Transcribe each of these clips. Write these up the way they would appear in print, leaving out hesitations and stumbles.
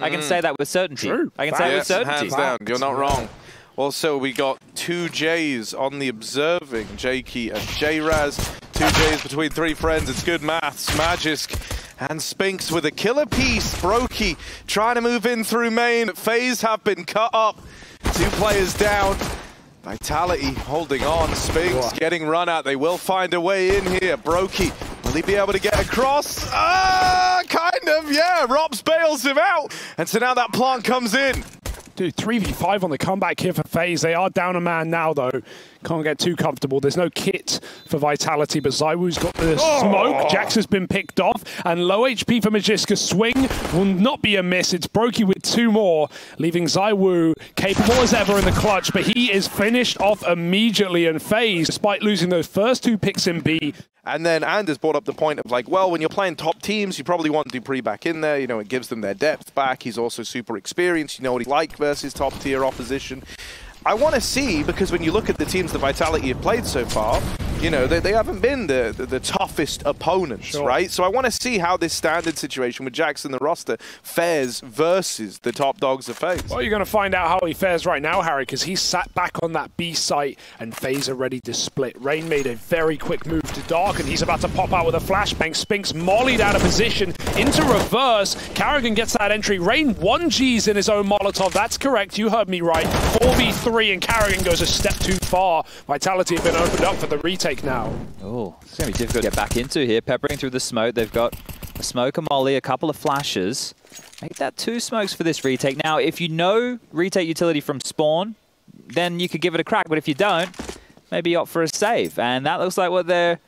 I can say that with certainty. True. I can say it with certainty. Hands down, you're not wrong. Also, we got 2 J's on the observing, Jakey and J-Raz. 2 J's between 3 friends. It's good maths. Magisk and Spinks with a killer piece. Brokey trying to move in through main. FaZe have been cut up. 2 players down. Vitality holding on. Spinks getting run at. They will find a way in here. Brokey, will he be able to get across? Kind of, yeah. ropz bails him out. And so now that plant comes in. Dude, 3v5 on the comeback here for FaZe. They are down a man now, though. Can't get too comfortable. There's no kit for Vitality, but ZywOo's got the smoke. Jax has been picked off, and low HP for Magiska. Swing will not be a miss. It's Brokey with 2 more, leaving ZywOo capable as ever in the clutch, but he is finished off immediately, and FaZe, despite losing those first 2 picks in B. And then Anders brought up the point of like, well, when you're playing top teams, you probably want Dupree back in there. You know, it gives them their depth back. He's also super experienced. You know what he's like versus top tier opposition. I want to see, because when you look at the teams that Vitality have played so far, you know, they haven't been the toughest opponents, right? So I want to see how this standard situation with Jax in the roster fares versus the top dogs of FaZe. Well, you're going to find out how he fares right now, Harry, because he's sat back on that B site and FaZe are ready to split. Rain made a very quick move to Dark, and he's about to pop out with a flashbang. Spinks mollied out of position into reverse. Carrigan gets that entry. Rain 1Gs in his own Molotov. That's correct. You heard me right. 4v3. And Carrigan goes a step too far. Vitality have been opened up for the retake now. Oh, it's going to be difficult to get back into here. Peppering through the smoke. They've got a smoke, a molly, a couple of flashes. Make that 2 smokes for this retake. Now, if you know retake utility from spawn, then you could give it a crack. But if you don't, maybe opt for a save. And that looks like what they're...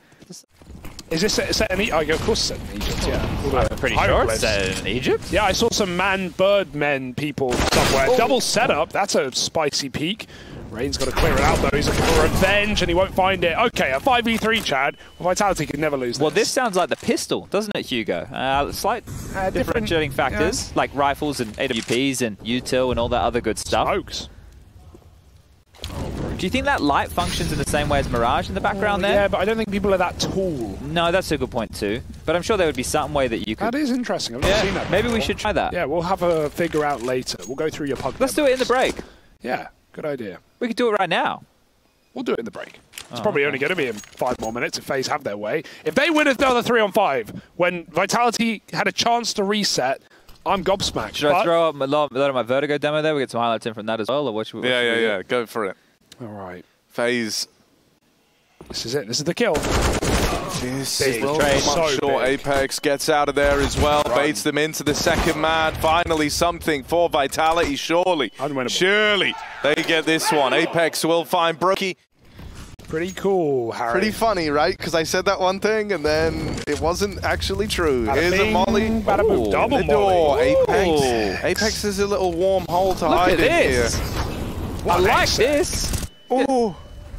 Is this set in Egypt? Oh, of course set in Egypt, yeah. I'm pretty sure it's set in Egypt. Yeah, I saw some bird men people somewhere. Oh. Double setup, that's a spicy peek. Rain's got to clear it out, though. He's looking for revenge, and he won't find it. Okay, a 5v3, Chad. Well, Vitality can never lose this. Well, this sounds like the pistol, doesn't it, Hugo? Slight differentiating factors, like rifles and AWPs and util and all that other good stuff. Smokes. Do you think that light functions in the same way as Mirage in the background there? Yeah, but I don't think people are that tall. No, that's a good point too. But I'm sure there would be some way that you could... That is interesting. I've not seen that Maybe before. We should try that. Yeah, we'll have a figure out later. We'll go through your pug. Let's do it in the break. Yeah, good idea. We could do it right now. We'll do it in the break. It's probably only going to be in 5 more minutes if FaZe have their way. If they win another 3-on-5, when Vitality had a chance to reset, I'm gobsmacked. Should I throw up a lot of my Vertigo demo there? We get some highlights in from that as well? Or what should we, Yeah. Go for it. All right. FaZe. This is it. This is the kill. This Big. is So sure big. Apex gets out of there as well. Baits them into the second man. Finally something for Vitality, surely. Unwinnable. Surely they get this one. Apex will find Brokey. Pretty cool, Harry. Pretty funny, right? Because I said that one thing and then it wasn't actually true. Bada Here's bing, a molly. bada boom, double the door. molly. Apex. Apex is a little warm hole to Look hide at in this. here. I like this. Oh.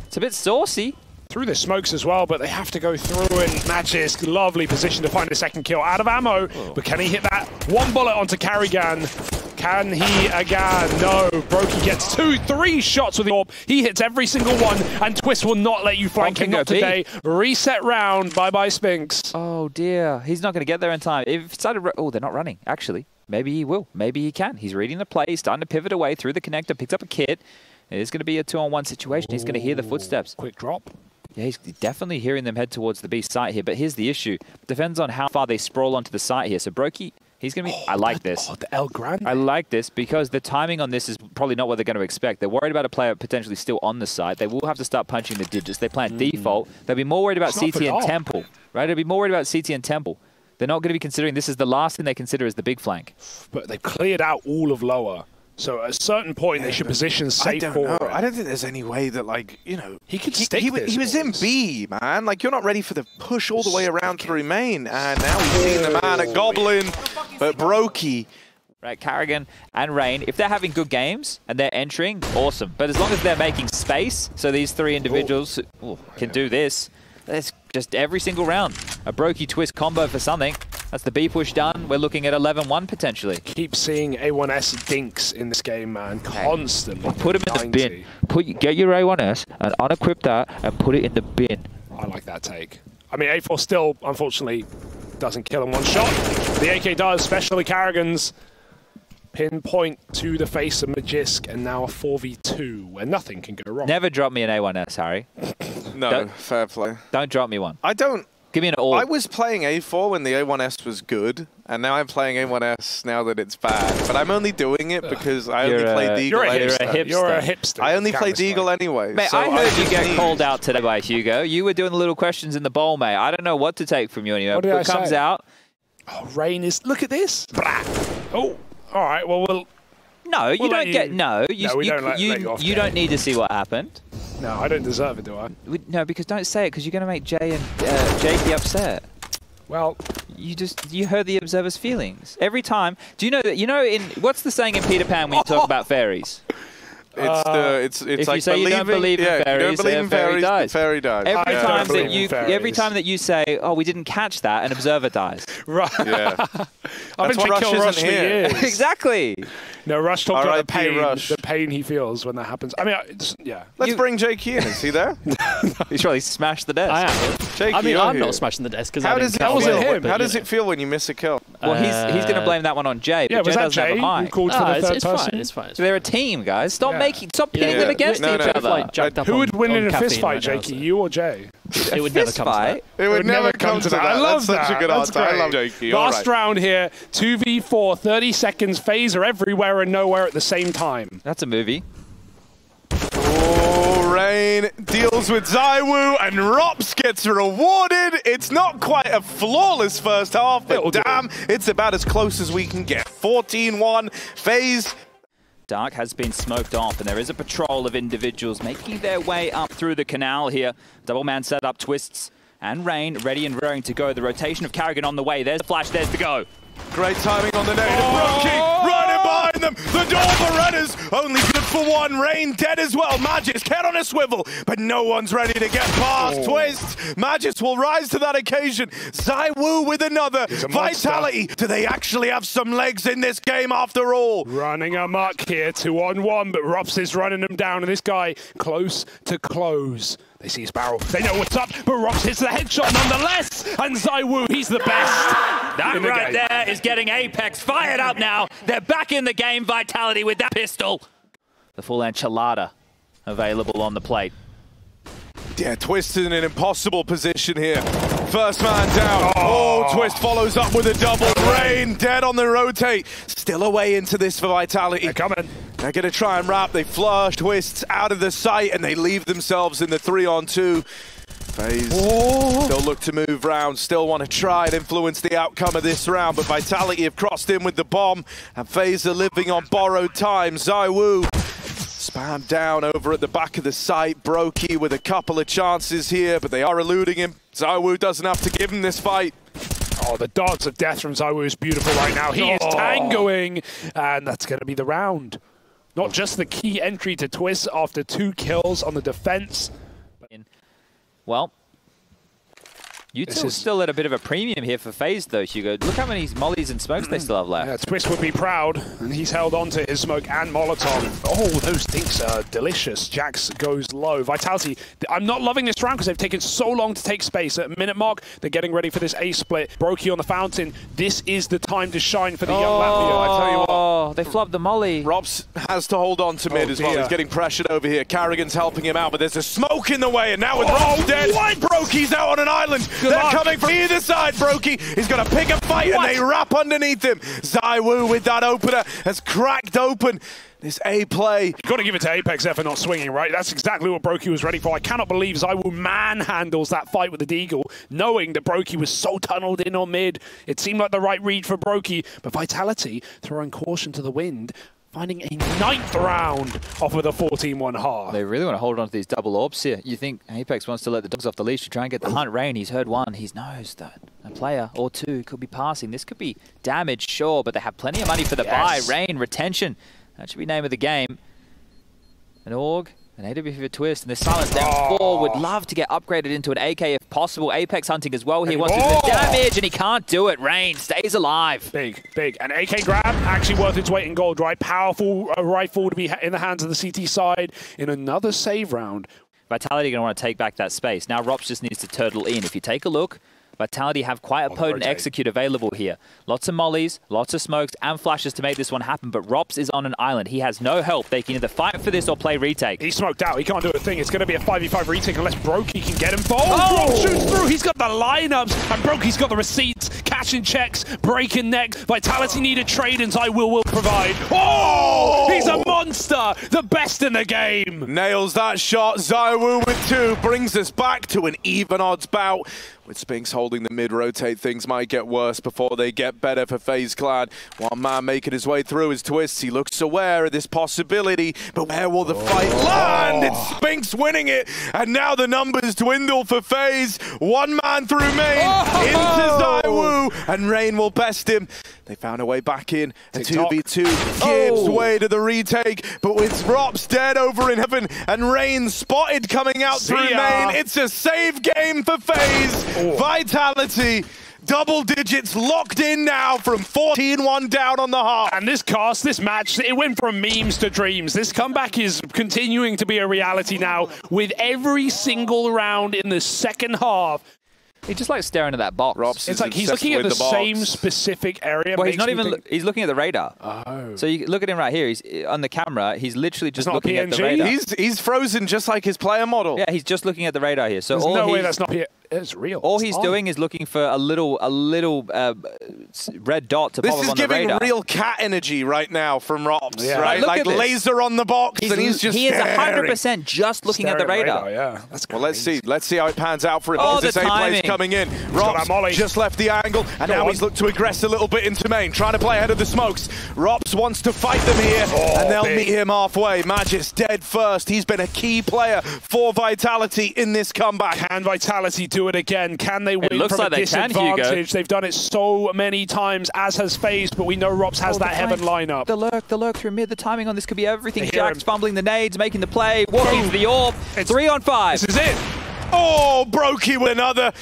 It's a bit saucy. Through the smokes as well, but they have to go through, and Magisk, lovely position to find a second kill. Out of ammo, but can he hit that? 1 bullet onto Carrigan. Can he again? No. Brokey gets 2-3 shots with the orb. He hits every single one, and Twist will not let you flank him. Not today. Reset round. Bye-bye, Spinks. Oh, dear. He's not going to get there in time. If it's oh, they're not running, actually. Maybe he will. Maybe he can. He's reading the play. He's starting to pivot away through the connector, picks up a kit. It is going to be a 2-on-1 situation. He's going to hear the footsteps. Quick drop. Yeah, he's definitely hearing them head towards the B site here. But here's the issue. Depends on how far they sprawl onto the site here. So Brokey, he's going to be... I like this. Oh, the El Grande. I like this because the timing on this is probably not what they're going to expect. They're worried about a player potentially still on the site. They will have to start punching the digits. They plant default. They'll be more worried about CT and Temple. Right? They'll be more worried about CT and Temple. They're not going to be considering this is the last thing they consider as the big flank. But they've cleared out all of lower. So at a certain point, they should position safe for it. I don't think there's any way that, like, you know... He could stick this. He was in B, man. Like, you're not ready for the push all the way around through main. And now we've seen the man at Goblin. But Brokey... Right, Carrigan and Rain, if they're having good games and they're entering, awesome. But as long as they're making space, so these 3 individuals can do this, that's just every single round. A Brokey Twist combo for something. That's the B push done. We're looking at 11-1 potentially. Keep seeing A1S dinks in this game, man. Constantly. Put him in the bin. Get your A1S and unequip that and put it in the bin. I like that take. I mean, A4 still, unfortunately, doesn't kill in one shot. The AK does, especially Carrigan's. Pinpoint to the face of Magisk, and now a 4v2 where nothing can go wrong. Never drop me an A1S, Harry. No, fair play. Don't drop me one. I don't. Give me an all. I was playing A4 when the A1S was good, and now I'm playing A1S now that it's bad. But I'm only doing it because I only play Deagle. You're a hipster. I only play Deagle anyway. Mate, so I heard you get called out today by Hugo. You were doing the little questions in the bowl, mate. I don't know what to take from you anymore. What did I comes say? out. Oh, Rain is... Look at this. Oh, all right. Well, No, you don't get... No, you don't need to see what happened. No, I don't deserve it, do I? No, because don't say it, because you're going to make Jay and JP upset. Well, you hurt the observer's feelings every time. Do you know that? You know, what's the saying in Peter Pan when you talk about fairies? It's if like you say you don't believe in fairies, you don't believe in fairies, dies. the fairy dies. Every time that you say, "Oh, we didn't catch that," an observer dies. Right. Yeah. I've been trying to kill Rush for years. Exactly. No, Rush talked about the pain he feels when that happens. I mean, yeah. Let's bring Jake in. Is he there? He's probably smashed the desk. I am. Jake, I mean, I'm not smashing the desk because how does it feel when you miss a kill? Well, he's going to blame that one on Jay. Yeah, but was Jay that Jay who called for the third person? It's fine. So they're a team, guys. Stop pitting them against each other. Who would win in a fist fight, Jakey? You or Jay? It would never come to that. It would never come to that. I love that. That's such a good answer. I love Jakey. Last round here, 2v4, 30 seconds. FaZe are everywhere and nowhere at the same time. That's a movie. Oh, Rain deals with ZywOo, and ropz gets rewarded. It's not quite a flawless first half, but damn, it's about as close as we can get. 14-1, FaZe. Dark has been smoked off, and there is a patrol of individuals making their way up through the canal here. Double man set up, Twists and Rain ready and raring to go. The rotation of Karrigan on the way. There's the flash, there's the go. Great timing on the nade. brokey right in behind them. The door for runners. Only good for one. Rain dead as well. Magisk head on a swivel, but no one's ready to get past. Twist. Magisk will rise to that occasion. ZywOo with another. Vitality. Do they actually have some legs in this game after all? Running amok here, 2-on-1, but ropz is running them down, and this guy close to close. They see his barrel. They know what's up, but ropz hits the headshot nonetheless. And ZywOo, he's the best. That right there is getting Apex fired up now. They're back in the game, Vitality with that pistol. The full enchilada available on the plate. Yeah, Twist in an impossible position here. First man down. Oh, Twist follows up with a double. Rain dead on the rotate. Still away into this for Vitality. They're coming. They're going to try and wrap. They flush Twists out of the sight, and they leave themselves in the 3-on-2. FaZe still look to move round, still want to try and influence the outcome of this round, but Vitality have crossed in with the bomb, and FaZe are living on borrowed time. ZywOo spam down over at the back of the site. brokey with a couple of chances here, but they are eluding him. ZywOo doesn't have to give him this fight. Oh, the dance of death from ZywOo is beautiful right now. He is tangoing, and that's going to be the round. Not just the key entry to Twist after 2 kills on the defense. Well, you two still at a bit of a premium here for FaZe, though, Hugo. Look how many mollies and smokes they still have left. Yeah, Twist would be proud, and he's held on to his smoke and Molotov. Oh, those stinks are delicious. Jax goes low. Vitality, I'm not loving this round because they've taken so long to take space. At minute mark, they're getting ready for this A split. brokey on the fountain. This is the time to shine for the young Latvia. I tell you what. Oh, they flubbed the molly. ropz has to hold on to mid as well. He's getting pressured over here. Karrigan's helping him out, but there's a smoke in the way, and now with ropz dead, brokey's out on an island. They're coming from either side. brokey is going to pick a fight, and they wrap underneath him. ZywOo with that opener has cracked open this A play. You've got to give it to Apex there for not swinging, right? That's exactly what brokey was ready for. I cannot believe ZywOo manhandles that fight with the Deagle, knowing that brokey was so tunneled in on mid. It seemed like the right read for brokey, but Vitality throwing caution to the wind, finding a 9th round off of the 14-1 half. They really want to hold on to these double orbs here. You think Apex wants to let the dogs off the leash to try and get the hunt. Rain, he's heard one. He knows that a player or two could be passing. This could be damage, sure, but they have plenty of money for the buy. Rain, retention. That should be name of the game. An AUG, an AWP for Twist, and the silence down 4 would love to get upgraded into an AK if possible. Apex hunting as well. He wants to do the damage, and he can't do it. Rain stays alive. Big. An AK grab, actually worth its weight in gold, right? Powerful rifle to be in the hands of the CT side in another save round. Vitality going to want to take back that space. Now ropz just needs to turtle in. If you take a look, Vitality have quite a potent rotate. execute available here. Lots of mollies, lots of smokes, and flashes to make this one happen, but ropz is on an island. He has no help. They can either fight for this or play retake. He's smoked out. He can't do a thing. It's going to be a 5v5 retake unless Brokey can get involved. Oh! Shoots through. He's got the lineups, and Brokey's got the receipts, cashing checks, breaking neck. Vitality need a trade, and ZywOo will provide. Oh! He's a monster. The best in the game. Nails that shot. ZywOo with 2 brings us back to an even odds bout. With Spinks holding the mid-rotate, things might get worse before they get better for FaZe Clan. One man making his way through his twists. He looks aware of this possibility, but where will the fight land? It's Spinks winning it, and now the numbers dwindle for FaZe. One man through main, into ZywOo, and Rain will best him. They found a way back in, and 2v2 gives way to the retake, but with ropz dead over in heaven, and Rain spotted coming out through main, it's a save game for FaZe. Vitality, double digits locked in now from 14-1 down on the half. And this cast, this match, it went from memes to dreams. This comeback is continuing to be a reality now with every single round in the second half. He just likes staring at that box. ropz It's like he's looking at the same specific area. Well, he's not even. He's looking at the radar. Oh. So you look at him right here. He's on the camera. He's literally just looking at the radar. He's frozen just like his player model. Yeah, he's just looking at the radar here. So There's no way that's not PNG. It's real. All he's doing is looking for a little red dot to pop up on the radar. This is giving real cat energy right now from ropz, right? Like laser on the box, and he's just He is 100% just looking at the radar. Yeah, that's crazy. Well, let's see how it pans out for him. Oh, This the timing. plays coming in. ropz just left the angle, and now he's looked to aggress a little bit into main, trying to play ahead of the smokes. ropz wants to fight them here, and they'll meet him halfway. Magisk dead first. He's been a key player for Vitality in this comeback. Can Vitality do it again? Can they win from like a disadvantage? They've done it so many times, as has FaZe, but we know ropz has that heaven lineup. The lurk through mid. The timing on this could be everything. Jack's fumbling the nades, making the play, walking to the orb. 3 on 5. This is it. Oh, Brokey with another.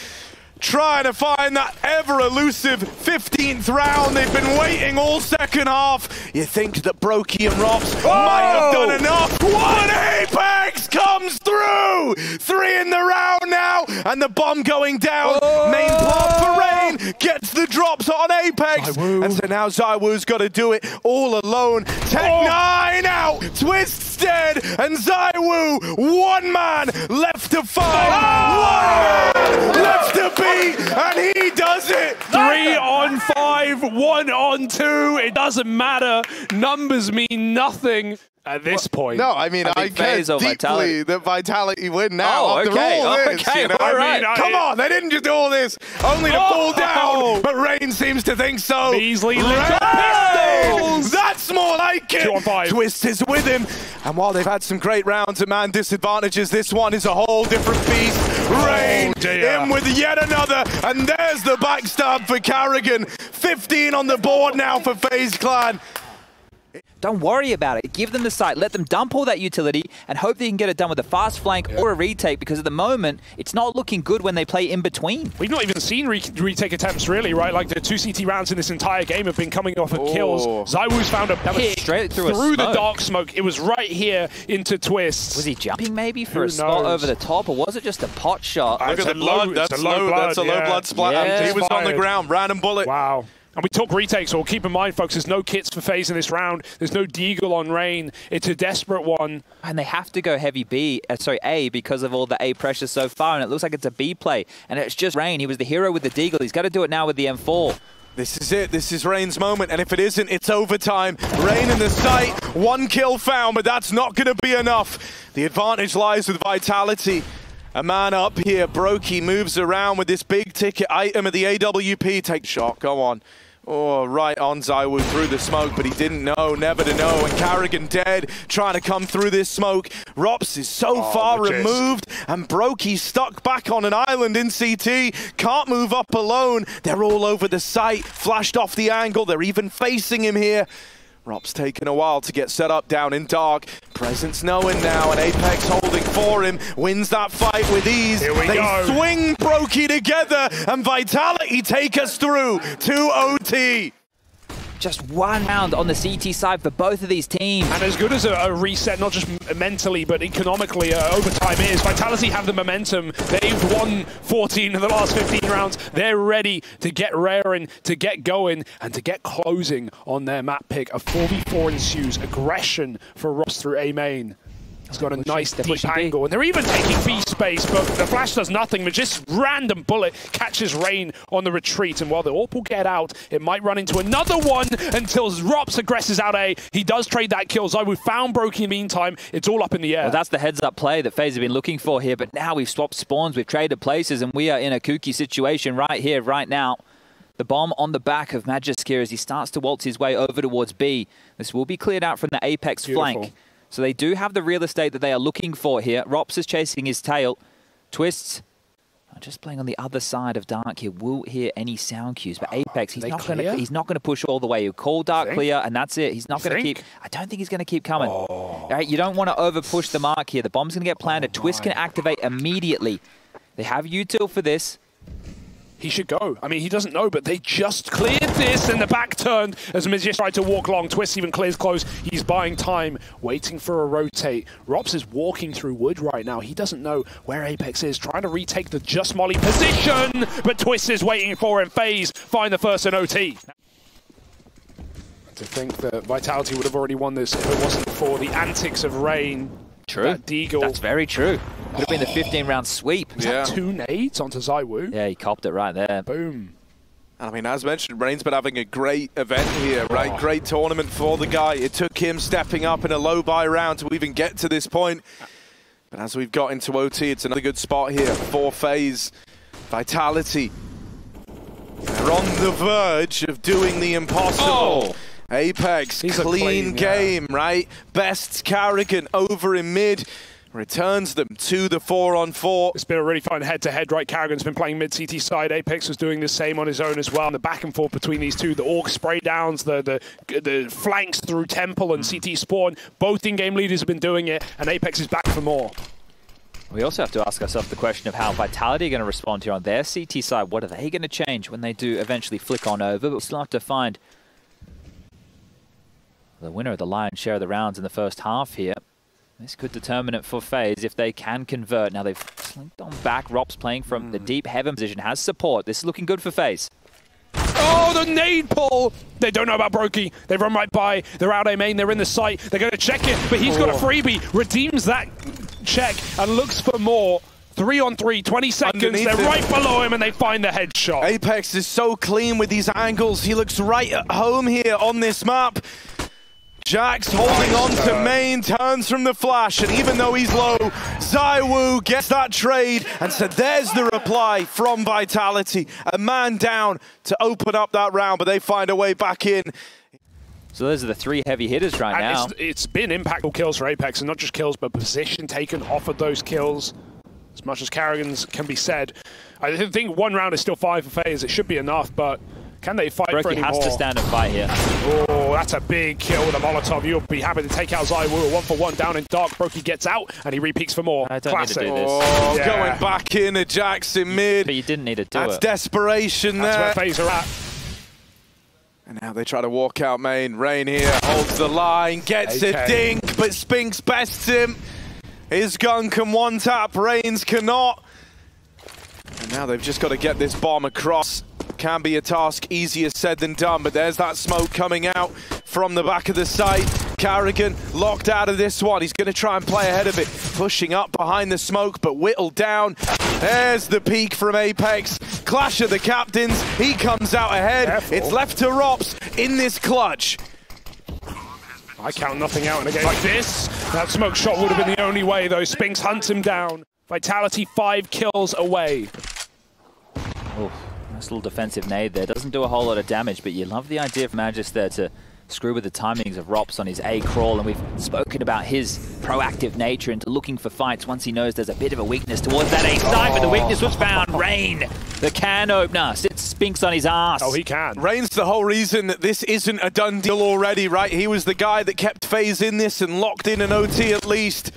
Trying to find that ever-elusive 15th round. They've been waiting all second half. You think that Brokey and ropz might have done enough. One Apex comes through. 3 in the round now, and the bomb going down. Main plant for Rain gets the drops on Apex. And so now ZywOo's got to do it all alone. Tech9 out. Twist's dead, and ZywOo, one man left to fight. One man left to beat. And he does it! 3 on 5, 1 on 2. It doesn't matter. Numbers mean nothing at this point. No, I mean, I care deeply that Vitality win now after all this. You know? Come on, they didn't just do all this only to fall down, but Rain seems to think so. Measly pistols! That's more like it! 2 on 5. Twist is with him, and while they've had some great rounds at man disadvantages, this one is a whole different beast. Rain in with yet another, and there's the backstab for Carrigan. 15 on the board now for FaZe Clan. Don't worry about it. Give them the site. Let them dump all that utility and hope they can get it done with a fast flank or a retake, because at the moment, it's not looking good when they play in between. We've not even seen retake attempts, really, right? Like, the 2 CT rounds in this entire game have been coming off of kills. ZywOo's found a pick straight through the dark smoke. It was right here into Twist. Was he jumping maybe for a spot over the top, or was it just a pot shot? Look at the blood. That's a low blood splat. He was on the ground. Random bullet. Wow. And we talk retakes, so keep in mind, folks, there's no kits for FaZe in this round. There's no Deagle on Rain. It's a desperate one. And they have to go heavy A, because of all the A pressure so far, and it looks like it's a B play. And it's just Rain. He was the hero with the Deagle. He's got to do it now with the M4. This is it. This is Rain's moment, and if it isn't, it's overtime. Rain in the sight. 1 kill found, but that's not going to be enough. The advantage lies with Vitality. A man up here. Brokey moves around with this big ticket item of the AWP. Take shot. Go on. Oh, right on ZywOo through the smoke, but he didn't know, never to know. And Carrigan dead, trying to come through this smoke. ropz is so far removed, and Brokey stuck back on an island in CT. Can't move up alone. They're all over the site, flashed off the angle. They're even facing him here. ropz taking a while to get set up down in dark. Presence knowing now, and Apex holding for him. Wins that fight with ease. They swing Brokey together, and Vitality take us through to OT. Just one round on the CT side for both of these teams. And as good as a reset, not just mentally, but economically, overtime is, Vitality have the momentum. They've won 14 of the last 15 rounds. They're ready to get raring, to get going, and to get closing on their map pick. A 4v4 ensues. Aggression for ropz through A main. He's got a nice deep angle, and they're even taking B space, but the flash does nothing. But just random bullet catches Rain on the retreat, and while the AWP will get out, it might run into another one until ropz aggresses out A. He does trade that kill. ZywOo found Brokey in the meantime. It's all up in the air. Well, that's the heads-up play that FaZe have been looking for here, but now we've swapped spawns, we've traded places, and we are in a kooky situation right here, right now. The bomb on the back of Magisk here as he starts to waltz his way over towards B. This will be cleared out from the Apex flank. So they do have the real estate that they are looking for here. ropz is chasing his tail. Twists just playing on the other side of Dark here. Will hear any sound cues, but Apex, he's not going to push all the way. He'll call Dark clear, and that's it. He's not going to keep. I don't think he's going to keep coming. All right, you don't want to over push the mark here. The bomb's going to get planted. Twist can activate immediately. They have util for this. He should go. I mean, he doesn't know, but they just cleared this, and the back turned as Magisk tried to walk long. Twist even clears close. He's buying time, waiting for a rotate. ropz is walking through wood right now. He doesn't know where Apex is, trying to retake the just molly position, but Twist is waiting for him. FaZe find the first in OT. To think that Vitality would have already won this if it wasn't for the antics of Rain. True. That Deagle. That's very true. Could have been the 15-round sweep. Was that 2 nades onto ZywOo? Yeah, he copped it right there. Boom. I mean, as mentioned, Rain's been having a great event here, right? Great tournament for the guy. It took him stepping up in a low-buy round to even get to this point. But as we've got into OT, it's another good spot here for FaZe. Vitality. They're on the verge of doing the impossible. Apex, clean game, right? Bests Karrigan over in mid, returns them to the 4-on-4. It's been a really fun head-to-head, right? Karrigan's been playing mid-CT side. Apex was doing the same on his own as well. And the back and forth between these two, the Orc spray downs, the flanks through Temple and CT Spawn, both in-game leaders have been doing it, and Apex is back for more. We also have to ask ourselves the question of how Vitality are going to respond here on their CT side. What are they going to change when they do eventually flick on over? But we'll still have to find the winner of the lion's share of the rounds in the first half here. This could determine it for FaZe if they can convert. Now they've slinked on back. ropz playing from the deep heaven position, has support. This is looking good for FaZe. Oh, the nade pull! They don't know about Brokey. They run right by. They're out A main. They're in the site. They're going to check it, but he's got a freebie. Redeems that check and looks for more. 3-on-3, 20 seconds. They're right below him, and they find the headshot. Apex is so clean with these angles. He looks right at home here on this map. Jax holding on to main, turns from the flash, and even though he's low, ZywOo gets that trade, and so there's the reply from Vitality. A man down to open up that round, but they find a way back in. So those are the 3 heavy hitters right now. It's been impactful kills for Apex, and not just kills, but position taken off of those kills. As much as Karrigan's can be said. I think 1 round is still 5 for FaZe. It should be enough, but can they fight for any more? Brokey has to stand and fight here. Oh, that's a big kill with a Molotov. You'll be happy to take out ZywOo. 1-for-1 down in dark. Brokey gets out, and he repeats for more. I don't need to do this. Oh, yeah. Going back in at Jackson mid. But you didn't need to do it. That's desperation there. That's where FaZe are at. And now they try to walk out main. Rain here holds the line, gets a dink, but Spinks bests him. His gun can one-tap, Rain's cannot. And now they've just got to get this bomb across. Can be a task easier said than done, but there's that smoke coming out from the back of the site. Karrigan locked out of this one. He's going to try and play ahead of it, pushing up behind the smoke, but whittled down. There's the peak from Apex. Clash of the captains. He comes out ahead. Careful. It's left to ropz in this clutch. I count nothing out in a game like this. That smoke shot would have been the only way, though. Spinks hunts him down. Vitality 5 kills away. Oh, nice little defensive nade there. Doesn't do a whole lot of damage, but you love the idea of Magisk there to screw with the timings of ropz on his A crawl, and we've spoken about his proactive nature into looking for fights once he knows there's a bit of a weakness towards that A side, but the weakness was found. Rain, the can opener, sits Spinks on his ass. Oh, he can. Rain's the whole reason that this isn't a done deal already, right? He was the guy that kept FaZe in this and locked in an OT at least.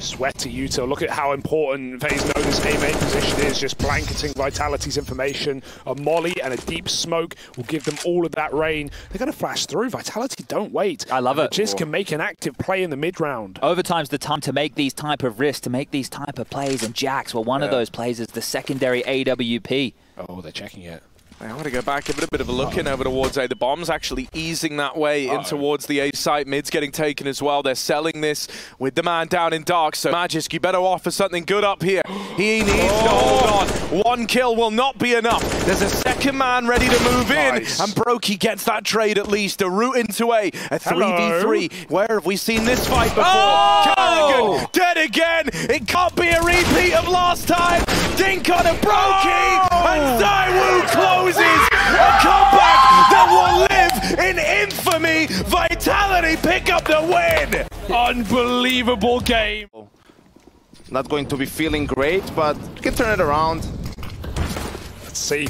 Sweaty util. Look at how important FaZe know this A main position is. Just blanketing Vitality's information. A molly and a deep smoke will give them all of that rain. They're going to flash through. Vitality don't wait. I love it. Just can make an active play in the mid round. Overtime's the time to make these type of risks, to make these type of plays, and Jax, well, one of those plays is the secondary AWP. Oh, they're checking it. I want to go back, give it a bit of a look in over towards A. The bomb's actually easing that way in towards the A site. Mid's getting taken as well. They're selling this with the man down in dark. So Magisk, you better offer something good up here. He needs to hold on. One kill will not be enough. There's a second man ready to move in. And Brokey gets that trade at least. A route into A 3v3. Where have we seen this fight before? Carrigan dead again. It can't be a repeat of last time. Dink on a Brokey. And ZywOo closes a comeback that will live in infamy. Vitality pick up the win. Unbelievable game. Not going to be feeling great, but you can turn it around. Let's see.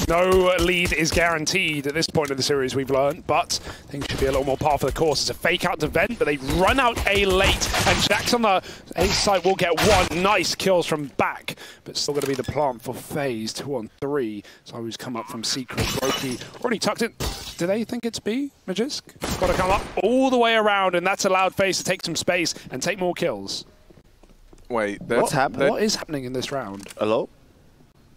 No lead is guaranteed at this point of the series, we've learned, but things should be a little more par for the course. It's a fake out to vent, but they run out A late, and Jax on the A side will get one. Nice kills from back, but still going to be the plant for FaZe. 2 on 3. ZywOo's come up from Secret. Brokey already tucked it. Do they think it's B, Magisk? Got to come up all the way around, and that's allowed FaZe to take some space and take more kills. Wait, what's happening? What is happening in this round? Hello?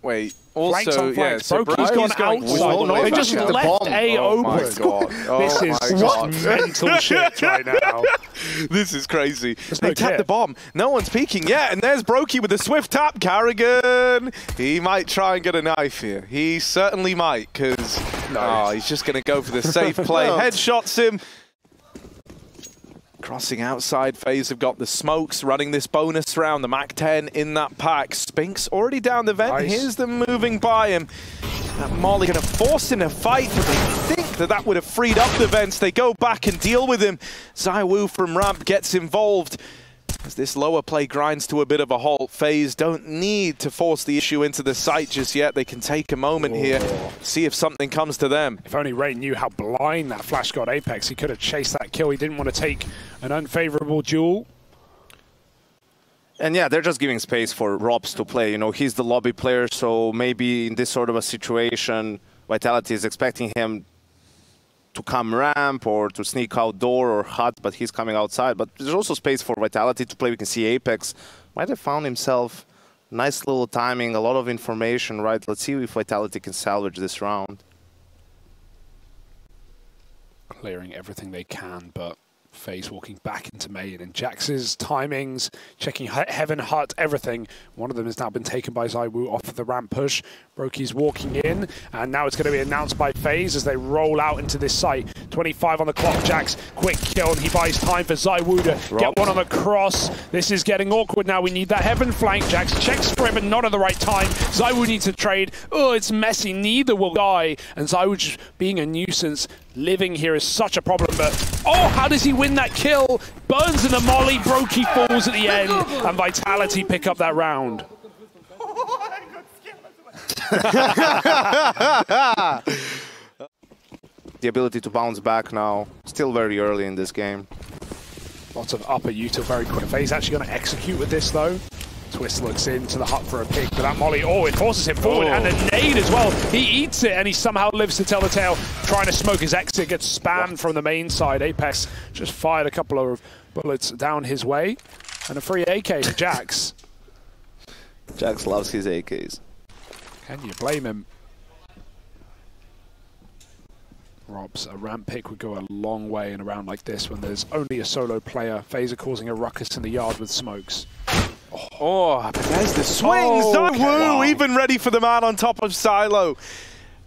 Wait, also, yeah, so Brokey's gone outside. They just left A open. This is what mental shit right now. This is crazy. No they tapped the bomb. No one's peeking yet, and there's Brokey with a swift tap. Carrigan, he might try and get a knife here. He certainly might, because he's just going to go for the safe play. Headshots him. Crossing outside, FaZe have got the smokes running this bonus round. The MAC-10 in that pack. Spinks already down the vent. Nice. Here's them moving by him. That Molly going to force in a fight, but they think that would have freed up the vents. They go back and deal with him. ZywOo from ramp gets involved. As this lower play grinds to a bit of a halt, FaZe don't need to force the issue into the site just yet. They can take a moment here, see if something comes to them. If only Ray knew how blind that flash got Apex, he could have chased that kill. He didn't want to take an unfavorable duel. And yeah, they're just giving space for ropz to play. You know, he's the lobby player, so maybe in this sort of a situation, Vitality is expecting him to come ramp or to sneak outdoor or hut, but he's coming outside. But there's also space for Vitality to play. We can see Apex might have found himself nice little timing, a lot of information, right? Let's see if Vitality can salvage this round. Clearing everything they can, but FaZe walking back into main, and Jax's timings, checking Heaven Hut, everything. One of them has now been taken by ZywOo off of the ramp push. Brokey's walking in, and now it's going to be announced by FaZe as they roll out into this site. 25 on the clock, Jax, quick kill, and he buys time for ZywOo to get one on the cross. This is getting awkward now. We need that Heaven flank. Jax checks for it, but not at the right time. ZywOo needs to trade. Oh, it's messy. Neither will die, and ZywOo just being a nuisance. Living here is such a problem, but oh, how does he win that kill? Burns in the molly, Brokey falls at the end, and Vitality pick up that round. The ability to bounce back now, still very early in this game. Lots of upper util very quick. FaZe actually going to execute with this though. Twist looks into the hut for a pick, but that molly, it forces him forward, and a nade as well. He eats it, and he somehow lives to tell the tale. Trying to smoke his exit, gets spammed from the main side. Apex just fired a couple of bullets down his way, and a free AK for Jax. Jax loves his AKs. Can you blame him? ropz, a ramp pick would go a long way in a round like this when there's only a solo player. FaZe are causing a ruckus in the yard with smokes. But there's the swings. ZywOo even ready for the man on top of Silo.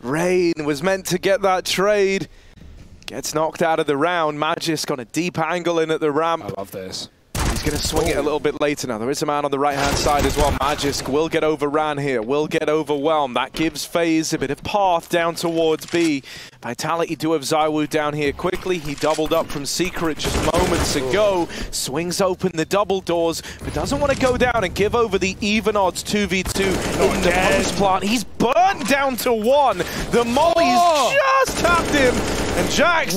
Rain was meant to get that trade. Gets knocked out of the round. Magisk on a deep angle in at the ramp. I love this. He's going to swing it a little bit later now. There is a man on the right-hand side as well. Magisk will get overran here, will get overwhelmed. That gives FaZe a bit of path down towards B. Vitality do have ZywOo down here quickly. He doubled up from Secret just moments ago. Swings open the double doors, but doesn't want to go down and give over the even odds 2v2 in the post plant. He's burnt down to 1. The molly's just tapped him. And Jax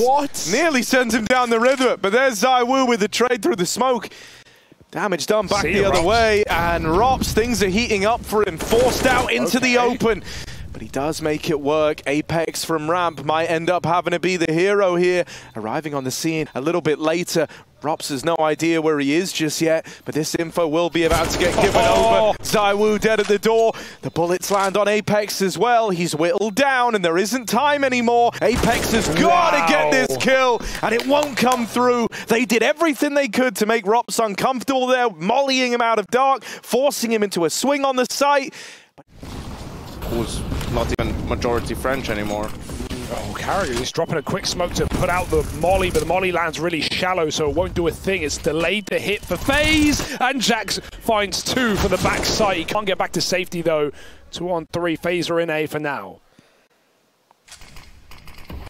nearly sends him down the river, but there's ZywOo with the trade through the smoke. Damage done back the other way, and ropz, things are heating up for him. Forced out into the open. But he does make it work. Apex from ramp might end up having to be the hero here. Arriving on the scene a little bit later. ropz has no idea where he is just yet, but this info will be about to get given over. ZywOo dead at the door. The bullets land on Apex as well. He's whittled down and there isn't time anymore. Apex has got to get this kill and it won't come through. They did everything they could to make ropz uncomfortable there, mollying him out of dark, forcing him into a swing on the site. Who's not even majority French anymore. Oh, Carrigan is dropping a quick smoke to put out the molly, but the molly lands really shallow, so it won't do a thing. It's delayed the hit for FaZe, and Jax finds 2 for the backside. He can't get back to safety, though. 2 on 3. FaZe are in A for now.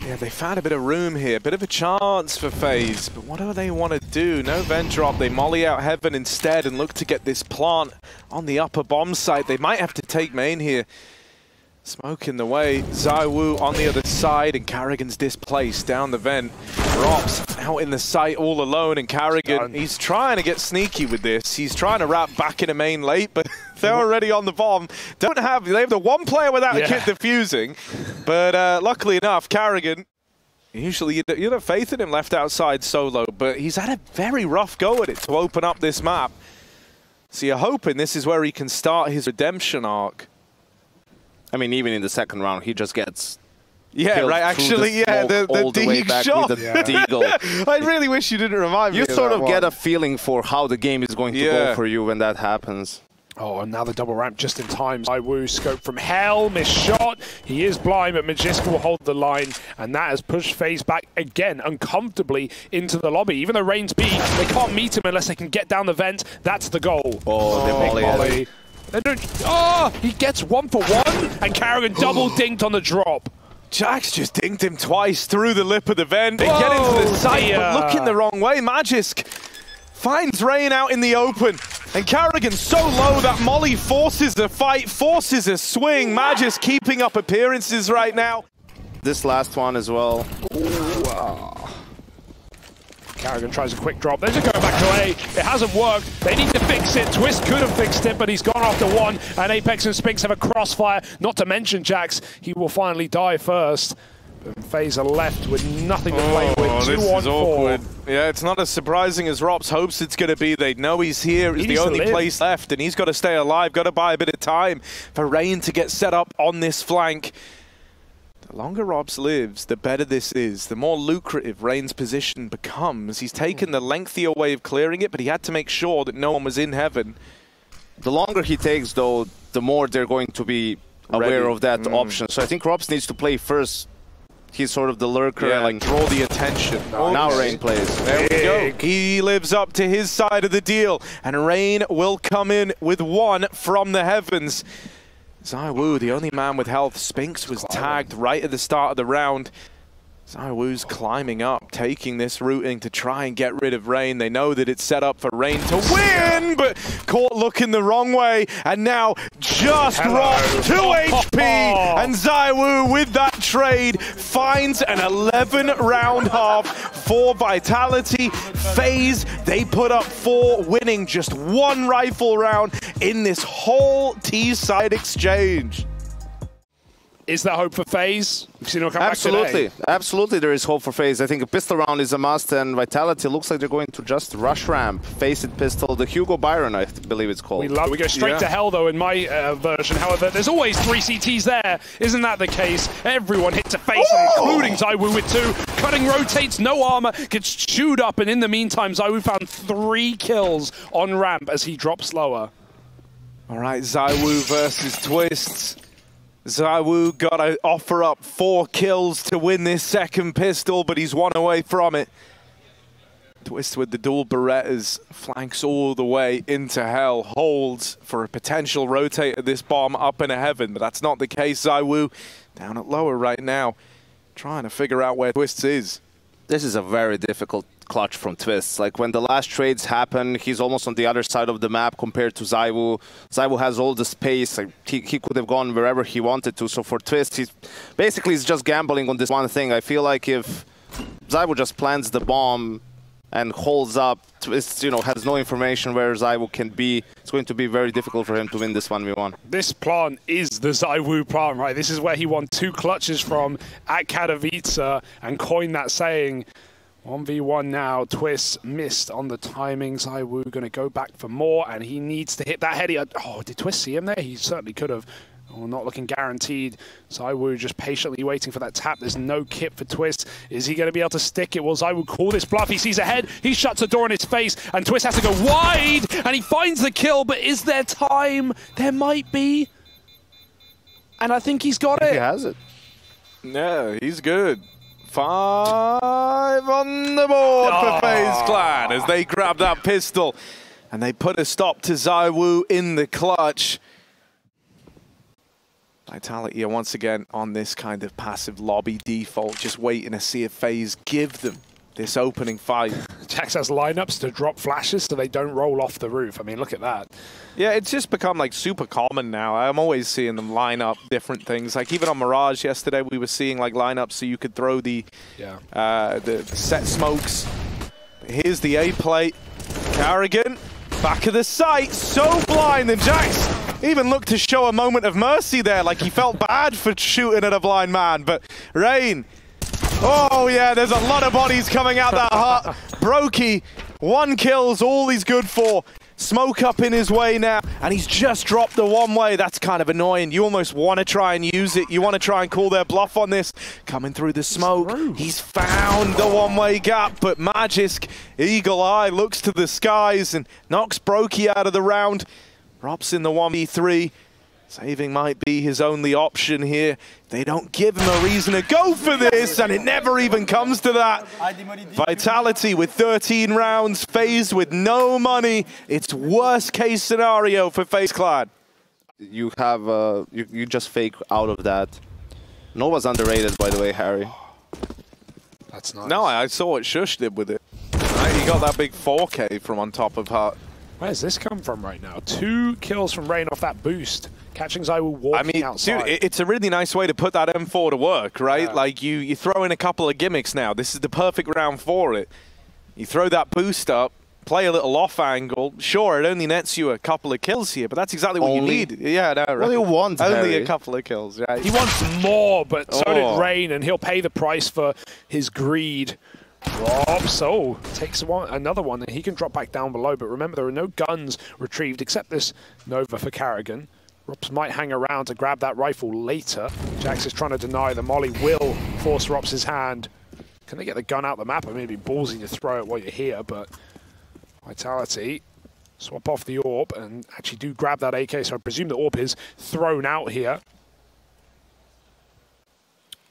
Yeah, they found a bit of room here, a bit of a chance for FaZe, but what do they want to do? No vent drop, they molly out heaven instead and look to get this plant on the upper bomb site. They might have to take main here. Smoke in the way, ZywOo on the other side, and Carrigan's displaced down the vent. ropz out in the site all alone, and Carrigan, he's trying to get sneaky with this. He's trying to wrap back into main late, but they're already on the bomb. They have the one player without a kit defusing, but luckily enough, Carrigan, usually you'd have faith in him left outside solo, but he's had a very rough go at it to open up this map. So you're hoping this is where he can start his redemption arc. I mean, even in the second round, he just gets actually, the Deagle shot. With the Deagle. I really wish you didn't remind me. You of sort that of get a feeling for how the game is going to go for you when that happens. Oh, and now the double ramp just in time. ZywOo scope from hell, missed shot. He is blind, but Magisk will hold the line, and that has pushed FaZe back again uncomfortably into the lobby. Even though Rain's B, they can't meet him unless they can get down the vent. That's the goal. Oh, they molly. He gets 1 for 1, and Carrigan double dinked on the drop. Jax just dinked him twice through the lip of the vent. They get into the site, but looking the wrong way. Magisk finds Rain out in the open, and Carrigan so low that molly forces a fight, forces a swing. Magisk keeping up appearances right now. This last one as well. Carrigan tries a quick drop. They're just going back to A. It hasn't worked. They need to fix it. Twist could have fixed it, but he's gone after 1. And Apex and Spinks have a crossfire. Not to mention Jax. He will finally die first. But FaZe are left with nothing to play with. 2 on 4. Yeah, it's not as surprising as ropz hopes it's going to be. They know he's here. It's the only place left, and he's got to stay alive. Got to buy a bit of time for Rain to get set up on this flank. The longer ropz lives, the better this is. The more lucrative Rain's position becomes. He's taken the lengthier way of clearing it, but he had to make sure that no one was in heaven. The longer he takes, though, the more they're going to be aware of that option. So I think ropz needs to play first. He's sort of the lurker. Yeah, like draw the attention. Now Rain plays. There we go. He lives up to his side of the deal, and Rain will come in with 1 from the heavens. ZywOo, the only man with health. Spinks was tagged right at the start of the round. ZywOo's climbing up, taking this routing to try and get rid of Rain. They know that it's set up for Rain to win, but caught looking the wrong way. And now just ropz 2 HP, and ZywOo with that trade finds an 11-round half for Vitality. FaZe, they put up 4, winning just 1 rifle round in this whole T-side exchange. Is there hope for FaZe? We've seen him come Absolutely. back today. Absolutely there is hope for FaZe. I think a pistol round is a must, and Vitality looks like they're going to just rush ramp. Face it pistol, the Hugo Byron, I believe it's called. We go straight to hell, though, in my version. However, there's always 3 CTs there. Isn't that the case? Everyone hits a face, including ZywOo with 2. Cutting rotates, no armor, gets chewed up, and in the meantime, ZywOo found 3 kills on ramp as he drops lower. All right, ZywOo versus Twists. ZywOo got to offer up 4 kills to win this second pistol, but he's 1 away from it. Twist with the dual Berettas, flanks all the way into hell, holds for a potential rotate of this bomb up into heaven, but that's not the case. ZywOo down at lower right now, trying to figure out where Twists is. This is a very difficult clutch from Twists. Like when the last trades happen, he's almost on the other side of the map compared to ZywOo. ZywOo has all the space. Like, he could have gone wherever he wanted to. So for Twists, he's just gambling on this one thing. I feel like if ZywOo just plants the bomb and holds up, Twist, has no information where ZywOo can be, it's going to be very difficult for him to win this 1v1. This plant is the ZywOo plant, right? This is where he won 2 clutches from at Katowice and coined that saying. 1v1 now, Twist missed on the timing. ZywOo going to go back for more, and he needs to hit that heady. Oh, did Twist see him there? He certainly could have. Oh, not looking guaranteed. ZywOo just patiently waiting for that tap. There's no kit for Twist. Is he going to be able to stick it? Will ZywOo call this bluff? He sees ahead. He shuts the door in his face, and Twist has to go wide, and he finds the kill, but is there time? There might be. And I think he's got it. He has it. Yeah, he's good. 5 on the board for FaZe Clan as they grab that pistol and they put a stop to ZywOo in the clutch. Vitality are once again on this kind of passive lobby default, just waiting to see if FaZe give them this opening fight. Jax has lineups to drop flashes so they don't roll off the roof. I mean, look at that. Yeah, it's just become like super common now. I'm always seeing them line up different things. Like even on Mirage yesterday, we were seeing like lineups so you could throw the set smokes. Here's the A plate. Carrigan, back of the site, so blind, and Jax even looked to show a moment of mercy there, like he felt bad for shooting at a blind man. But Rain, oh yeah, there's a lot of bodies coming out that hut. Brokey, 1 kill's all he's good for. Smoke up in his way now, and he's just dropped the one-way. That's kind of annoying. You almost want to try and use it. You want to try and call their bluff on this. Coming through the smoke. He's found the one-way gap, but Magisk, eagle eye, looks to the skies and knocks Brokey out of the round. ropz in the 1v3. Saving might be his only option here. They don't give him a reason to go for this, and it never even comes to that. Vitality with 13 rounds, FaZe with no money. It's worst case scenario for FaZe Clan. You have, you just fake out of that. Nova's underrated, by the way, Harry. That's nice. No, I saw what Shush did with it. Right, he got that big 4K from on top of Hut. Where's this come from right now? 2 kills from Rain off that boost. Catching ZywOo walking outside. Dude, it's a really nice way to put that M4 to work, right? Yeah. Like, you throw in a couple of gimmicks now. This is the perfect round for it. You throw that boost up, play a little off angle. Sure, it only nets you a couple of kills here, but that's exactly what you need. Yeah, no, right. What do you want, Only Harry? a couple of kills, right? He wants more, but so did Rain, and he'll pay the price for his greed. ropz, takes another one, and he can drop back down below. But remember, there are no guns retrieved except this Nova for Carrigan. ropz might hang around to grab that rifle later. Jax is trying to deny the molly will force ropz's hand. Can they get the gun out the map? I mean, it'd be ballsy to throw it while you're here, but Vitality swap off the orb and actually do grab that AK, so I presume the orb is thrown out here.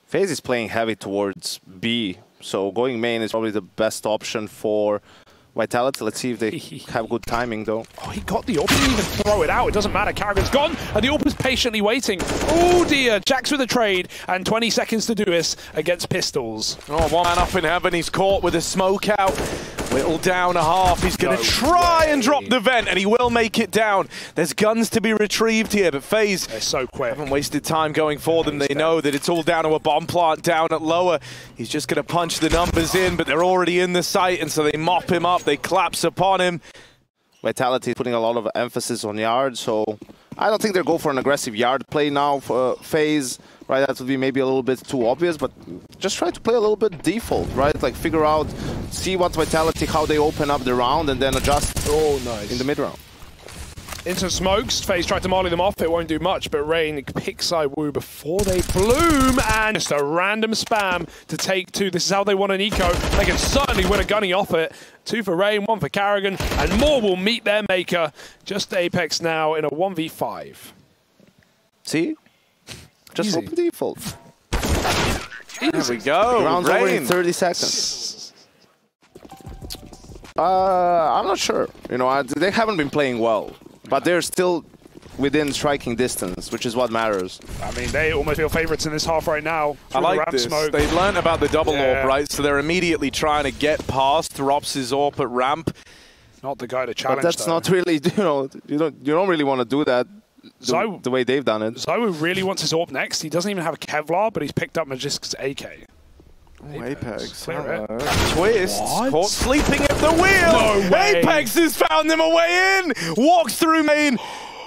FaZe is playing heavy towards B, so going main is probably the best option for Vitality. Let's see if they have good timing, though. Oh, he got the orb. He didn't even throw it out. It doesn't matter. Carrigan's gone, and the orb is patiently waiting. Oh, dear. Jax with a trade, and 20 seconds to do this against pistols. Oh, 1 man up in heaven. He's caught with a smoke out. Whittle down a half. He's going to try and drop the vent, and he will make it down. There's guns to be retrieved here, but FaZe they're so quick. Haven't wasted time going for them. They know that it's all down to a bomb plant down at lower. He's just going to punch the numbers in, but they're already in the site, and so they mop him up. They collapse upon him. Vitality is putting a lot of emphasis on yard, so I don't think they'll go for an aggressive yard play now for FaZe. Right, that would be maybe a little bit too obvious, but just try to play a little bit default, right? Like figure out, see what Vitality, how they open up the round, and then adjust in the mid round. Into smokes, FaZe tried to molly them off, it won't do much, but Rain picks ZywOo before they bloom, and just a random spam to take 2. This is how they want an eco. They can certainly win a gunny off it. 2 for Rain, 1 for Carrigan, and more will meet their maker. Just Apex now in a 1v5. See? Just open default. There we go. Round's over in 30 seconds. I'm not sure. You know, they haven't been playing well, but they're still within striking distance, which is what matters. I mean, they almost feel favorites in this half right now. I like this. Smoke. They've learned about the double orb, right? So they're immediately trying to get past ropz's orb at ramp. Not the guy to challenge. But that's not really, you don't really want to do that. The way they've done it. ZywOo really wants his orb next. He doesn't even have a Kevlar, but he's picked up Magisk's AK. Apex. Clear it. Twist. What? Caught sleeping at the wheel. No way. Apex has found them a way in. Walks through main.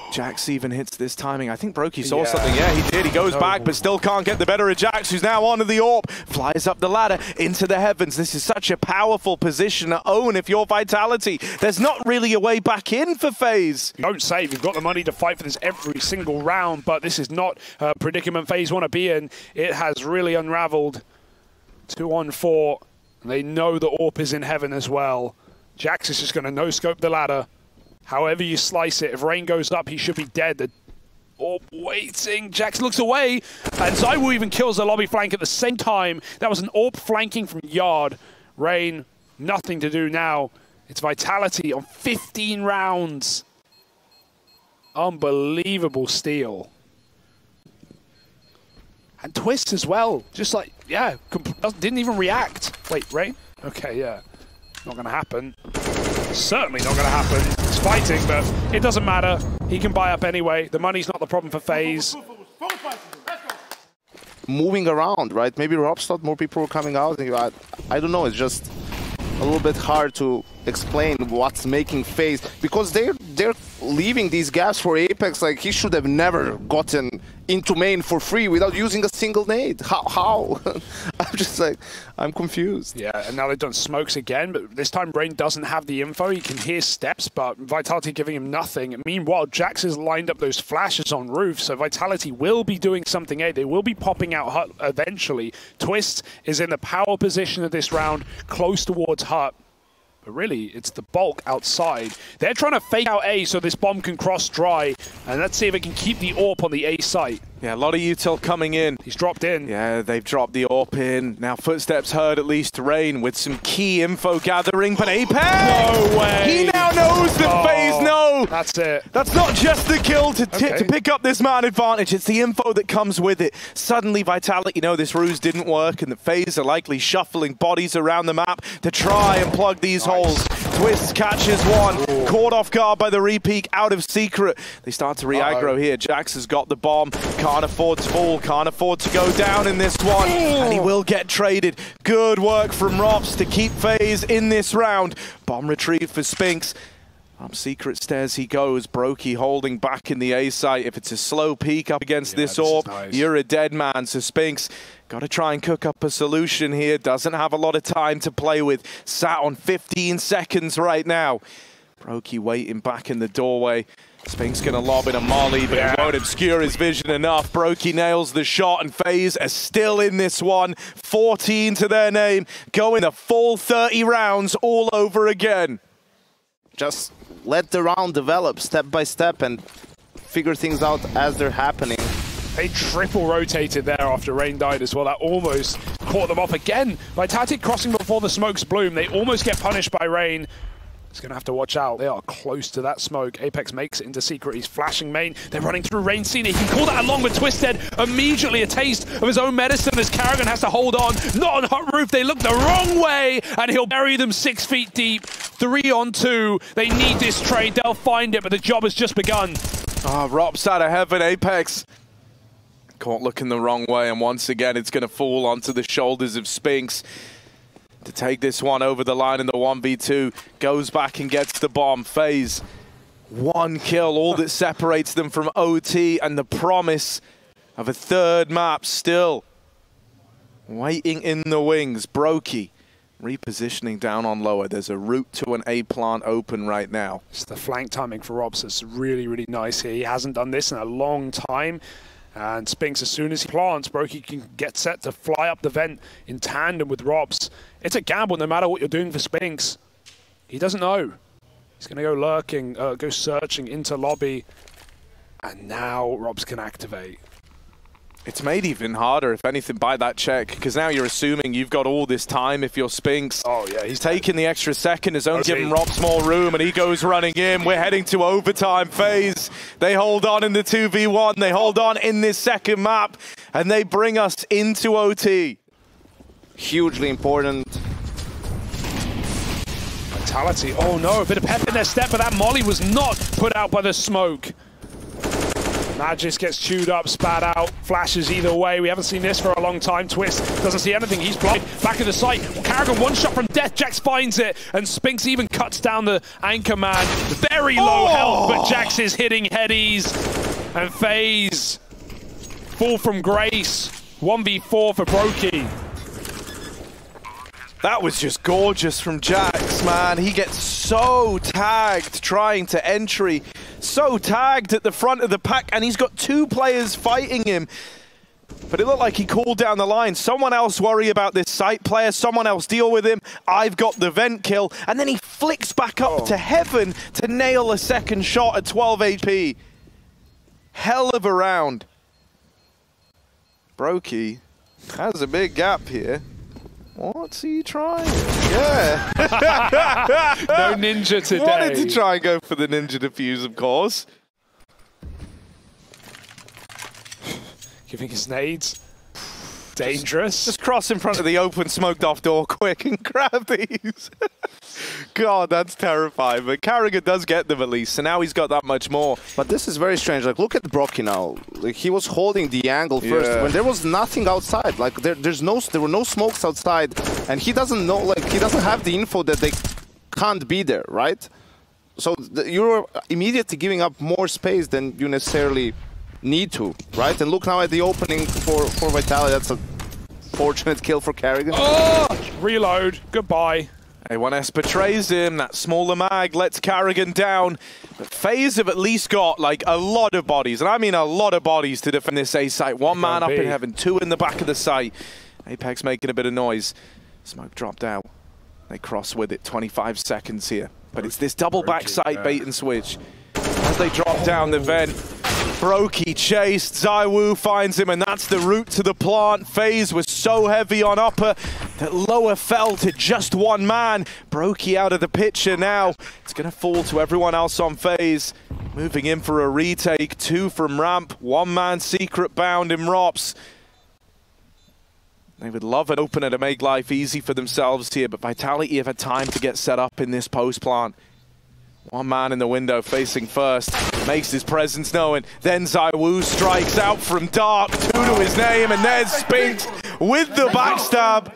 Jax even hits this timing. I think Brokey saw something. Yeah, he did. He goes back, but still can't get the better of Jax, who's now onto the AWP. Flies up the ladder into the heavens. This is such a powerful position to own if you're Vitality. There's not really a way back in for FaZe. Don't save. You've got the money to fight for this every single round, but this is not a predicament FaZe want to be in. It has really unraveled. 2-on-4. They know the AWP is in heaven as well. Jax is just going to no-scope the ladder. However you slice it, if Rain goes up, he should be dead. The AWP waiting. Jax looks away, and ZywOo even kills the lobby flank at the same time. That was an AWP flanking from Yard. Rain, nothing to do now. It's Vitality on 15 rounds. Unbelievable steal. And Twist as well. Just like, yeah, didn't even react. Wait, Rain? Okay, yeah. Not going to happen. Certainly not going to happen. He's fighting, but it doesn't matter. He can buy up anyway. The money's not the problem for FaZe. Moving around, right? Maybe ropz thought more people were coming out. I don't know. It's just a little bit hard to explain what's making FaZe, because they're leaving these gaps for Apex. Like, he should have never gotten into main for free without using a single nade. How? I'm just like, I'm confused. Yeah, and now they've done smokes again, but this time Rain doesn't have the info. He can hear steps, but Vitality giving him nothing. Meanwhile, Jax has lined up those flashes on roof, so Vitality will be doing something. They will be popping out Hut eventually. Twist is in the power position of this round, close towards Hut. But really, it's the bulk outside. They're trying to fake out A so this bomb can cross dry. And let's see if it can keep the AWP on the A site. Yeah, a lot of util coming in. He's dropped in. Yeah, they've dropped the AWP in. Now footsteps heard, at least Rain with some key info gathering, but Apex! No way! He now knows that FaZe know! That's it. That's not just the kill to pick up this man advantage, it's the info that comes with it. Suddenly Vitality know this ruse didn't work, and the FaZe are likely shuffling bodies around the map to try and plug these holes. Twist catches one, caught off guard by the repeat out of secret. They start to re-aggro here. Jax has got the bomb, can't afford to fall, can't afford to go down in this one, and he will get traded. Good work from ropz to keep FaZe in this round. Bomb retrieved for Spinks. Up secret stairs he goes. Brokey holding back in the A site. If it's a slow peek up against this AWP, you're a dead man. So Spinks got to try and cook up a solution here. Doesn't have a lot of time to play with. Sat on 15 seconds right now. Brokey waiting back in the doorway. Spinks going to lob in a molly, but it won't obscure his vision enough. Brokey nails the shot, and FaZe are still in this one. 14 to their name, going the full 30 rounds all over again. Just let the round develop step by step and figure things out as they're happening. They triple rotated there after Rain died as well. That almost caught them off again. Vitality crossing before the smokes bloom. They almost get punished by Rain. He's going to have to watch out. They are close to that smoke. Apex makes it into secret. He's flashing main. They're running through Rain Cena. He can call that along with Twisted. Immediately a taste of his own medicine as Karrigan has to hold on. Not on Hot Roof. They look the wrong way, and he'll bury them 6 feet deep. 3-on-2. They need this trade. They'll find it, but the job has just begun. ropz out of heaven. Apex caught looking the wrong way, and once again it's going to fall onto the shoulders of Spinks to take this one over the line in the 1v2. Goes back and gets the bomb. FaZe, 1 kill, all that separates them from OT, and the promise of a third map still waiting in the wings. Brokey repositioning down on lower. There's a route to an A plant open right now. It's the flank timing for ropz that's really, really nice here. He hasn't done this in a long time. And Spinks, as soon as he plants, Brokey can get set to fly up the vent in tandem with ropz. It's a gamble no matter what you're doing for Spinks. He doesn't know. He's going to go lurking, go searching into lobby. And now ropz can activate. It's made even harder, if anything, by that check, because now you're assuming you've got all this time if you're Spinks. Oh, yeah, he's taking the extra second, has only given ropz more room, and he goes running in. We're heading to overtime. FaZe, they hold on in the 2v1, they hold on in this second map, and they bring us into OT. Hugely important. Vitality, oh no, a bit of pep in their step, but that molly was not put out by the smoke. Magis gets chewed up, spat out, flashes either way. We haven't seen this for a long time. Twist doesn't see anything. He's blocked. Back of the site. Karrigan, one shot from death. Jax finds it, and Spinks even cuts down the anchor man. Very low health, but Jax is hitting headies. And FaZe fall from grace. 1v4 for Brokey. That was just gorgeous from Jax, man. He gets so tagged trying to entry, so tagged at the front of the pack, and he's got two players fighting him. But it looked like he called down the line. Someone else worry about this site player, someone else deal with him. I've got the vent kill. And then he flicks back up to heaven to nail a second shot at 12 HP. Hell of a round. Brokey has a big gap here. What's he trying? Yeah. No ninja today. Wanted to try and go for the ninja defuse, of course. You think it's nades? Dangerous. Just cross in front of the open, smoked off door quick and grab these. God, that's terrifying. But Karrigan does get them at least, so now he's got that much more. But this is very strange. Like, look at Brokey now. Like, he was holding the angle first when there was nothing outside. Like, there were no smokes outside, and he doesn't know. Like, he doesn't have the info that they can't be there, right? So you're immediately giving up more space than you necessarily need to, right? And look now at the opening for Vitality. That's a fortunate kill for Karrigan. Oh! Reload. Goodbye. A1S betrays him. That smaller mag lets Karrigan down. But FaZe have at least got like a lot of bodies, and I mean a lot of bodies to defend this A site. One man up in heaven, two in the back of the site. Apex making a bit of noise. Smoke dropped out. They cross with it. 25 seconds here. But it's this double backside bait and switch. As they drop down the vent, Brokey chased, ZywOo finds him, and that's the route to the plant. FaZe was so heavy on upper that lower fell to just one man. Brokey out of the picture now. It's going to fall to everyone else on FaZe. Moving in for a retake, two from ramp, one man secret bound in ropz. They would love an opener to make life easy for themselves here, but Vitality have had time to get set up in this post plant. One man in the window facing first, makes his presence known. Then ZywOo strikes out from dark, two to his name, and there's Spinks with the backstab.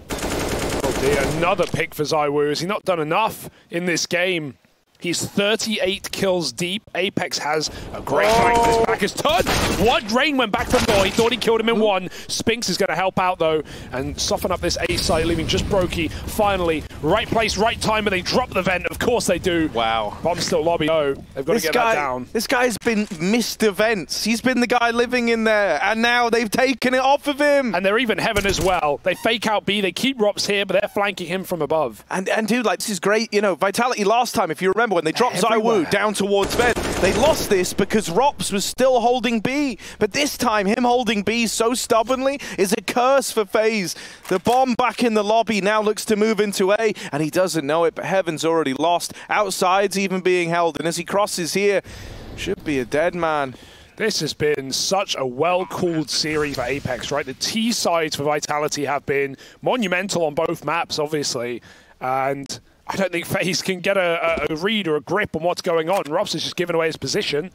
Oh dear, another pick for ZywOo. Has he not done enough in this game? He's 38 kills deep. Apex has a great flank. This back is turned. What? Rain went back from door. He thought he killed him in one. Spinks is going to help out, though, and soften up this A site, leaving just Brokey. Finally, right place, right time, but they drop the vent. Of course they do. Wow. Bomb still lobby. Oh, they've got to get that down. This guy's been Mr. Vents. He's been the guy living in there, and now they've taken it off of him. And they're even heaven as well. They fake out B. They keep ropz here, but they're flanking him from above. And dude, like, this is great. You know, Vitality last time, if you remember, when they dropped ZywOo down towards vent, they lost this because ropz was still holding B. But this time, him holding B so stubbornly is a curse for FaZe. The bomb back in the lobby now looks to move into A, and he doesn't know it, but Heaven's already lost. Outside's even being held, and as he crosses here, should be a dead man. This has been such a well-called series for Apex, right? The T sides for Vitality have been monumental on both maps, obviously, and I don't think FaZe can get a read or a grip on what's going on. ropz has just given away his position,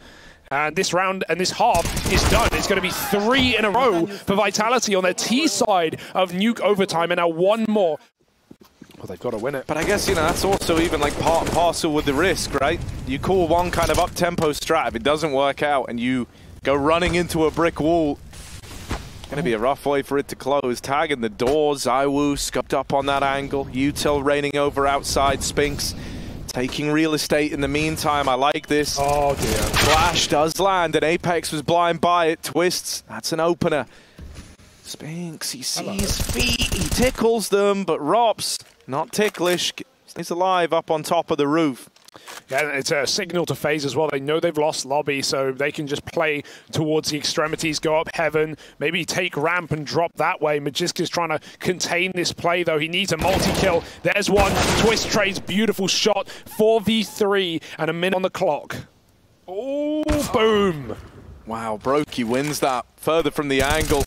and this round and this half is done. It's going to be 3 in a row for Vitality on their T side of Nuke overtime, and now one more. Well, they've got to win it. But I guess, you know, that's also even like part and parcel with the risk, right? You call one kind of up-tempo strat, if it doesn't work out and you go running into a brick wall, going to be a rough way for it to close. Tagging the door, ZywOo scoped up on that angle. Util raining over outside, Spinks taking real estate in the meantime. I like this. Oh dear. Flash does land, and Apex was blind by it. Twists, that's an opener. Spinks, he sees feet, he tickles them, but ropz, not ticklish, stays alive up on top of the roof. Yeah, it's a signal to FaZe as well. They know they've lost lobby, so they can just play towards the extremities, go up heaven, maybe take ramp and drop that way. Magiska's trying to contain this play, though. He needs a multi-kill. There's one. Twist trades, beautiful shot. 4v3 and a minute on the clock. Oh, boom. Wow, Brokey wins that further from the angle.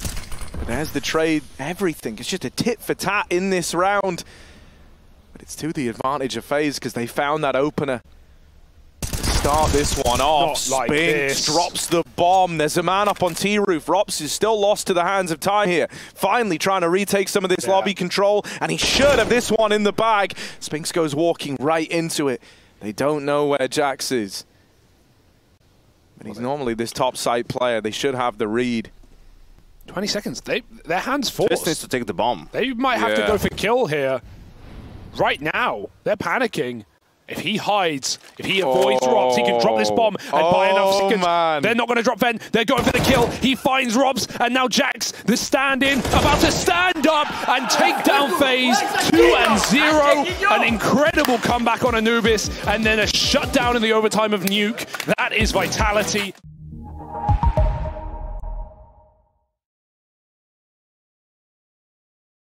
But there's the trade, everything. It's just a tit for tat in this round. But it's to the advantage of FaZe because they found that opener. start this one off. Not like Spinks this. drops the bomb. There's a man up on T-roof. ropz is still lost to the hands of Ty here. Finally trying to retake some of this lobby control, and he should have this one in the bag. Spinks goes walking right into it. They don't know where Jax is. But he's normally this top site player. They should have the read. 20 seconds. Their hands forced. Just needs to take the bomb. They might have to go for kill here. Right now, they're panicking. If he hides, if he avoids ropz, he can drop this bomb and buy enough seconds. Man. They're not going to drop Ven. They're going for the kill. He finds ropz, and now Jax, the stand-in, about to stand up and take down FaZe. 2-0. An incredible comeback on Anubis, and then a shutdown in the overtime of Nuke. That is Vitality.